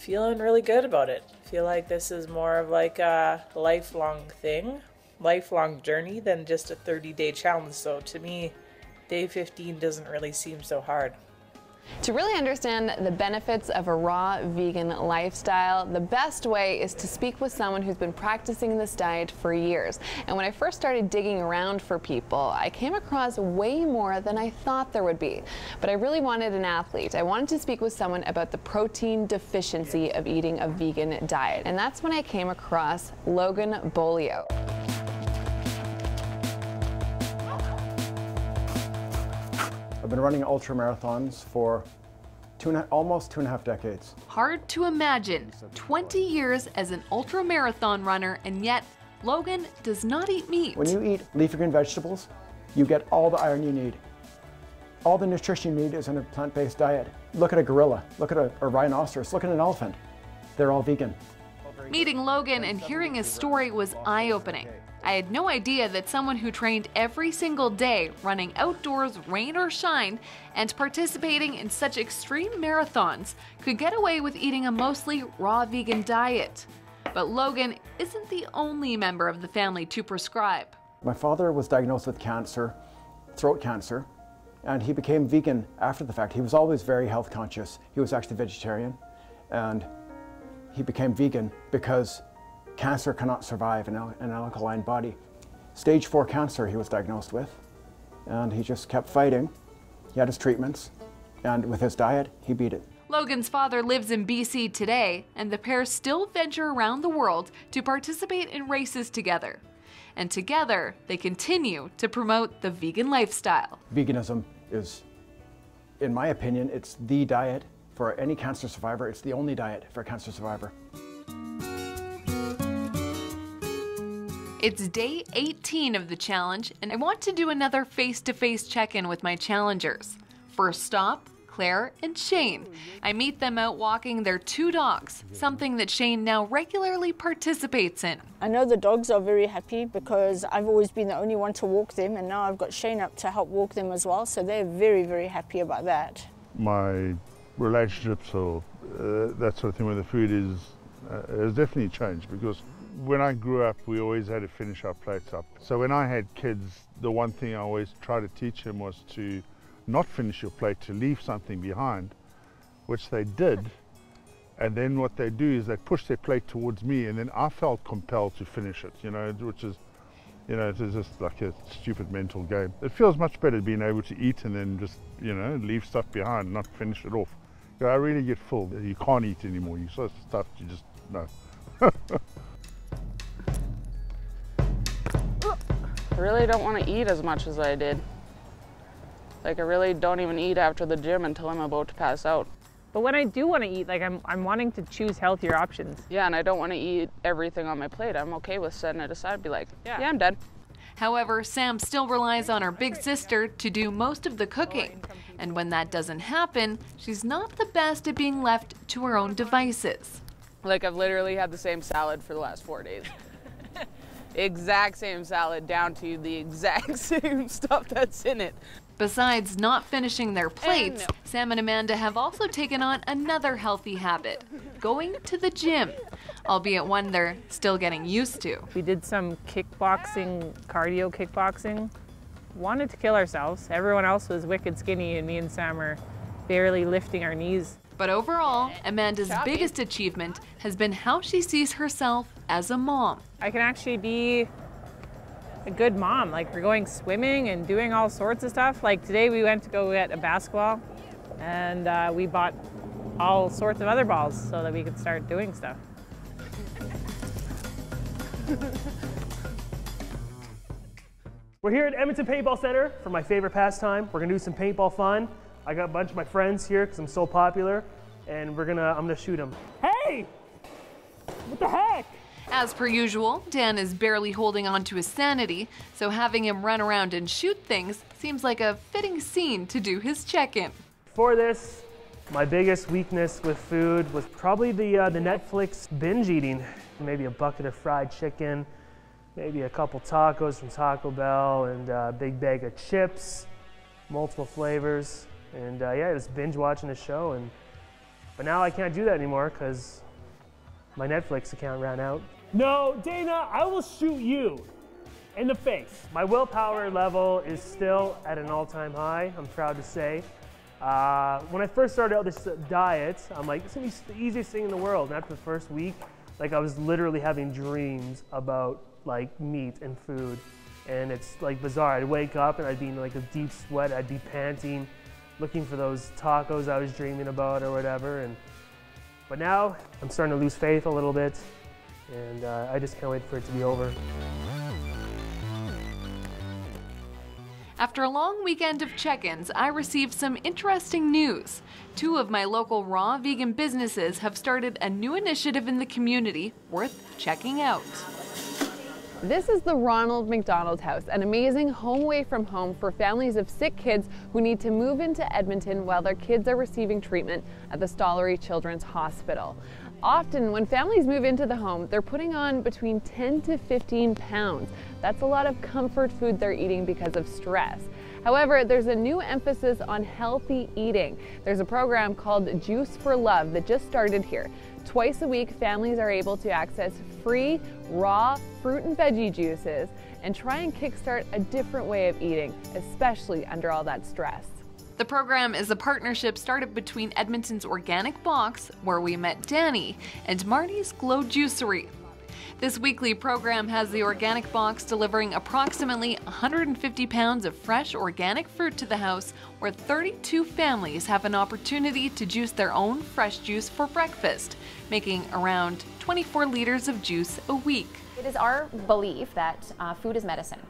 Feeling really good about it. I feel like this is more of like a lifelong thing, lifelong journey than just a 30-day challenge. So to me, day 15 doesn't really seem so hard. To really understand the benefits of a raw vegan lifestyle, the best way is to speak with someone who's been practicing this diet for years. And when I first started digging around for people, I came across way more than I thought there would be. But I really wanted an athlete. I wanted to speak with someone about the protein deficiency of eating a vegan diet. And that's when I came across Logan Bolio. I've been running ultra marathons for almost 2.5 decades. Hard to imagine 20 years as an ultra marathon runner, and yet Logan does not eat meat. When you eat leafy green vegetables, you get all the iron you need. All the nutrition you need is in a plant-based diet. Look at a gorilla, look at a rhinoceros, look at an elephant. They're all vegan. Meeting Logan and hearing his story was eye-opening. I had no idea that someone who trained every single day, running outdoors, rain or shine, and participating in such extreme marathons could get away with eating a mostly raw vegan diet. But Logan isn't the only member of the family to prescribe. My father was diagnosed with cancer, throat cancer, and he became vegan after the fact. He was always very health conscious. He was actually vegetarian, and he became vegan because cancer cannot survive in an alkaline body. Stage 4 cancer he was diagnosed with, and he just kept fighting. He had his treatments, and with his diet, he beat it. Logan's father lives in BC today, and the pair still venture around the world to participate in races together. And together, they continue to promote the vegan lifestyle. Veganism is, in my opinion, it's the diet for any cancer survivor. It's the only diet for a cancer survivor. It's day 18 of the challenge, and I want to do another face-to-face check-in with my challengers. First stop, Claire and Shane. I meet them out walking their 2 dogs, something that Shane now regularly participates in. I know the dogs are very happy because I've always been the only one to walk them, and now I've got Shane up to help walk them as well, so they're very, very happy about that. My relationships or that sort of thing with the food has definitely changed, because when I grew up, we always had to finish our plates up. So when I had kids, the one thing I always tried to teach them was to not finish your plate, to leave something behind, which they did. And then what they do is they push their plate towards me, and then I felt compelled to finish it, you know, which is, you know, it's just like a stupid mental game. It feels much better being able to eat and then just, you know, leave stuff behind, not finish it off. You know, I really get full. You can't eat anymore. You're so stuffed, you just, no. I really don't want to eat as much as I did. Like, I really don't even eat after the gym until I'm about to pass out. But when I do want to eat, like I'm wanting to choose healthier options. Yeah, and I don't want to eat everything on my plate. I'm okay with setting it aside and be like, yeah, I'm done. However, Sam still relies on her big sister to do most of the cooking. And when that doesn't happen, she's not the best at being left to her own devices. Like, I've literally had the same salad for the last 4 days. Exact same salad, down to the exact same stuff that's in it. Besides not finishing their plates, Sam and Amanda have also taken on another healthy habit, going to the gym, albeit one they're still getting used to. We did some kickboxing, cardio kickboxing. Wanted to kill ourselves. Everyone else was wicked skinny, and me and Sam are barely lifting our knees. But overall, Amanda's biggest achievement has been how she sees herself as a mom. I can actually be a good mom. Like, we're going swimming and doing all sorts of stuff. Like, today we went to go get a basketball, and we bought all sorts of other balls so that we could start doing stuff. We're here at Edmonton Paintball Center for my favorite pastime. We're gonna do some paintball fun. I got a bunch of my friends here because I'm so popular, and I'm gonna shoot them. Hey! What the heck? As per usual, Dan is barely holding on to his sanity, so having him run around and shoot things seems like a fitting scene to do his check-in. For this, my biggest weakness with food was probably the Netflix binge eating. Maybe a bucket of fried chicken, maybe a couple tacos from Taco Bell, and a big bag of chips, multiple flavors. And yeah, just binge watching the show, and But now I can't do that anymore because my Netflix account ran out. No, Dana, I will shoot you in the face. My willpower level is still at an all-time high, I'm proud to say. When I first started out this diet, I'm like, this is the easiest thing in the world. And after the first week, like I was literally having dreams about like meat and food. And it's like bizarre. I'd wake up and I'd be in like a deep sweat, I'd be panting, looking for those tacos I was dreaming about or whatever. But now I'm starting to lose faith a little bit, and I just can't wait for it to be over. After a long weekend of check-ins, I received some interesting news. 2 of my local raw vegan businesses have started a new initiative in the community worth checking out. This is the Ronald Mcdonald House, an amazing home away from home for families of sick kids who need to move into Edmonton while their kids are receiving treatment at the Stollery Children's Hospital. Often when families move into the home, they're putting on between 10 to 15 pounds. That's a lot of comfort food they're eating because of stress. However, there's a new emphasis on healthy eating. There's a program called Juice for Love that just started here. Twice a week, families are able to access free, raw fruit and veggie juices and try and kickstart a different way of eating, especially under all that stress. The program is a partnership started between Edmonton's Organic Box, where we met Danny, and Marty's Glow Juicery. This weekly program has the Organic Box delivering approximately 150 pounds of fresh organic fruit to the house, where 32 families have an opportunity to juice their own fresh juice for breakfast, making around 24 liters of juice a week. It is our belief that food is medicine,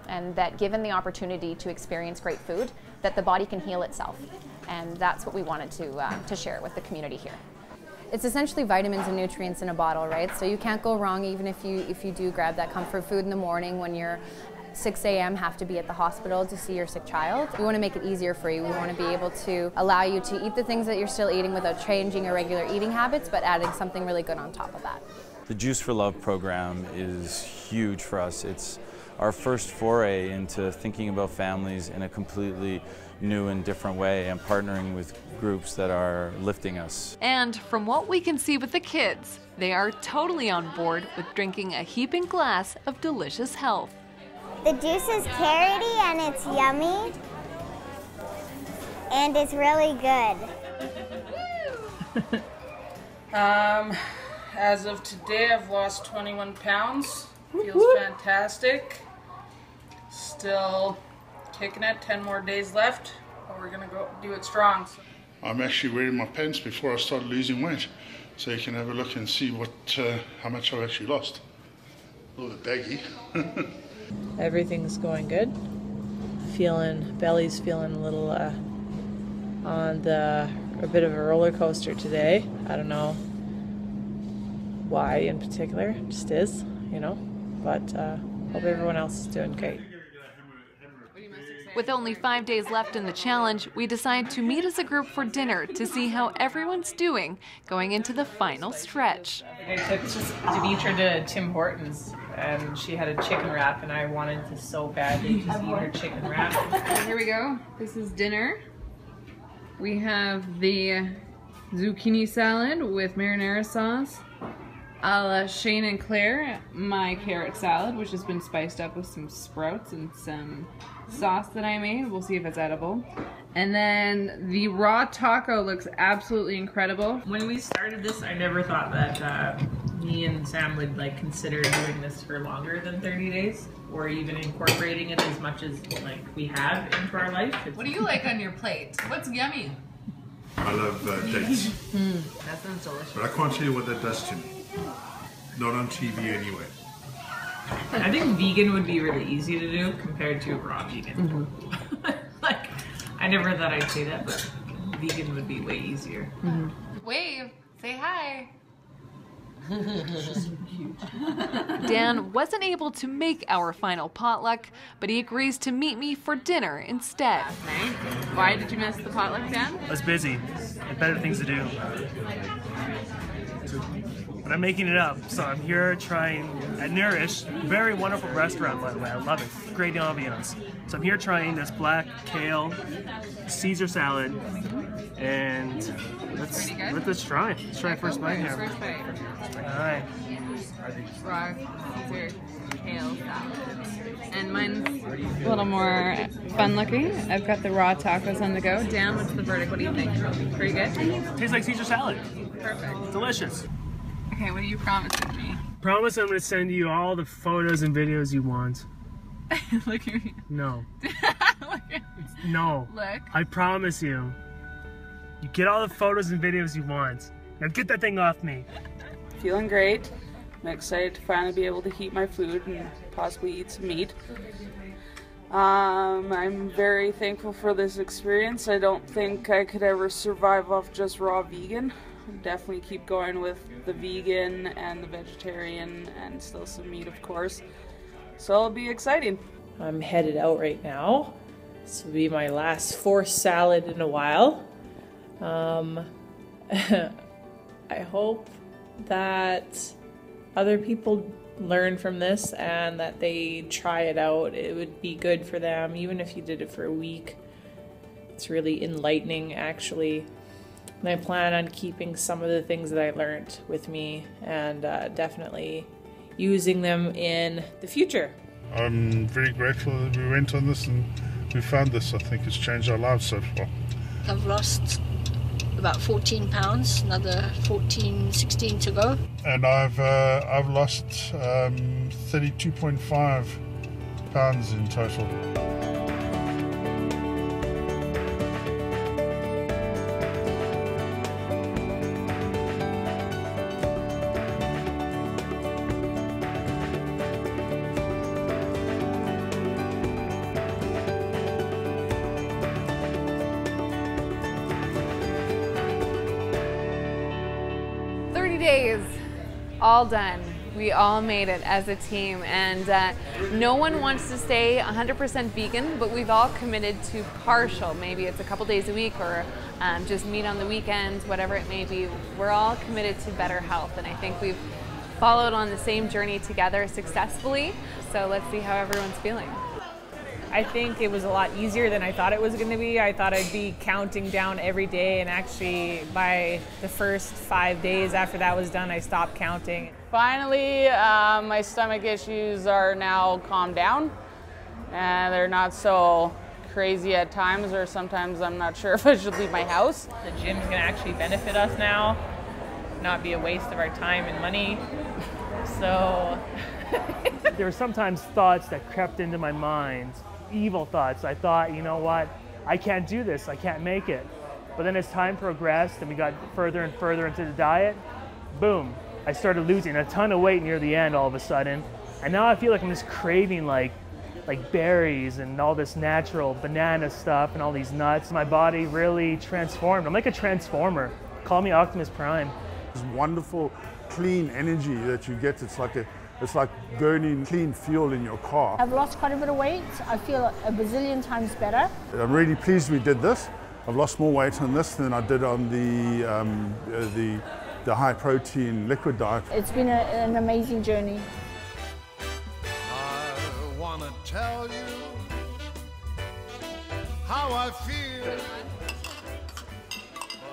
and that given the opportunity to experience great food, that the body can heal itself. And that's what we wanted to share with the community here. It's essentially vitamins and nutrients in a bottle, right? So you can't go wrong even if you do grab that comfort food in the morning when you're 6 a.m. have to be at the hospital to see your sick child. We want to make it easier for you. We want to be able to allow you to eat the things that you're still eating without changing your regular eating habits, but adding something really good on top of that. The Juice for Love program is huge for us. It's our first foray into thinking about families in a completely new and different way and partnering with groups that are lifting us. And from what we can see with the kids, they are totally on board with drinking a heaping glass of delicious health. The juice is carroty and it's yummy and it's really good. As of today, I've lost 21 pounds. Feels fantastic. Still kicking it, 10 more days left, but we're gonna go do it strong. I'm actually wearing my pants before I start losing weight, so you can have a look and see how much I've actually lost. A little bit baggy. Everything's going good. Belly's feeling a little on a bit of a roller coaster today. I don't know why in particular, it just is, you know, but hope everyone else is doing great. With only 5 days left in the challenge, we decide to meet as a group for dinner to see how everyone's doing going into the final stretch. I took Demetra to Tim Hortons and she had a chicken wrap and I wanted to so badly just eat her chicken wrap. Here we go. This is dinner. We have the zucchini salad with marinara sauce. A la Shane and Claire, my carrot salad, which has been spiced up with some sprouts and some sauce that I made. We'll see if it's edible. And then the raw taco looks absolutely incredible. When we started this, I never thought that me and Sam would consider doing this for longer than 30 days, or even incorporating it as much as we have into our life. What do you like on your plate? What's yummy? I love dates. That sounds delicious. But I can't tell you what that does to me. Not on TV anyway. I think vegan would be really easy to do compared to raw vegan. I never thought I'd say that, but vegan would be way easier. Wave, say hi. Dan wasn't able to make our final potluck, but he agrees to meet me for dinner instead. Why did you miss the potluck, Dan? I was busy. I had better things to do. but I'm making it up. So I'm here trying at Nourish, very wonderful restaurant by the way, I love it, great ambiance. So I'm here trying this black kale Caesar salad, and let's try. Let's try first bite here. First bite. All right. Raw Caesar kale salad. And mine's a little more fun looking. I've got the raw tacos on the go. Dan, what's the verdict? What do you think? Pretty good? Tastes like Caesar salad. Perfect. Delicious. Okay, what are you promising me? Promise I'm going to send you all the photos and videos you want. Look at me. No. Look at me. No. Look. I promise you. You get all the photos and videos you want. Now get that thing off me. Feeling great. I'm excited to finally be able to heat my food and possibly eat some meat. I'm very thankful for this experience. I don't think I could ever survive off just raw vegan. I'll definitely keep going with the vegan and the vegetarian and still some meat, of course. So it'll be exciting. I'm headed out right now. This will be my last forced salad in a while. I hope that other people learn from this and that they try it out. It would be good for them, even if you did it for a week. It's really enlightening, actually. And I plan on keeping some of the things that I learned with me and definitely using them in the future. I'm very grateful that we went on this and we found this. I think it's changed our lives so far. I've lost about 14 pounds, another 14, 16 to go. And I've lost 32.5 pounds in total. 30 days, all done. We all made it as a team, and no one wants to stay 100% vegan, but we've all committed to partial. Maybe it's a couple days a week or just meat on the weekends, whatever it may be. We're all committed to better health, and I think we've followed on the same journey together successfully. So let's see how everyone's feeling. I think it was a lot easier than I thought it was going to be. I thought I'd be counting down every day, and actually by the first 5 days after that was done, I stopped counting. Finally, my stomach issues are now calmed down, and they're not so crazy at times, or sometimes I'm not sure if I should leave my house. The gym's going to actually benefit us now, not be a waste of our time and money. So there were sometimes thoughts that crept into my mind, evil thoughts. I thought, you know what, I can't do this, I can't make it. But then as time progressed and we got further and further into the diet, boom, I started losing a ton of weight near the end all of a sudden. And now I feel like I'm just craving like berries and all this natural banana stuff and all these nuts. My body really transformed. I'm like a transformer. Call me Optimus Prime. This wonderful, clean energy that you get. It's like burning clean fuel in your car. I've lost quite a bit of weight. I feel a bazillion times better. I'm really pleased we did this. I've lost more weight on this than I did on the high protein liquid diet. It's been an amazing journey. I want to tell you how I feel,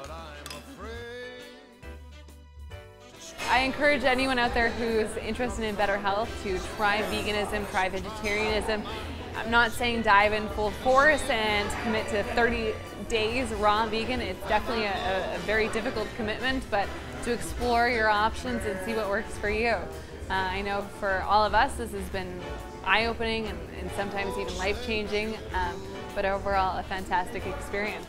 but I'm afraid. I encourage anyone out there who's interested in better health to try veganism, try vegetarianism. I'm not saying dive in full force and commit to 30 days raw vegan. It's definitely a very difficult commitment, but to explore your options and see what works for you. I know for all of us this has been eye-opening and sometimes even life-changing, but overall a fantastic experience.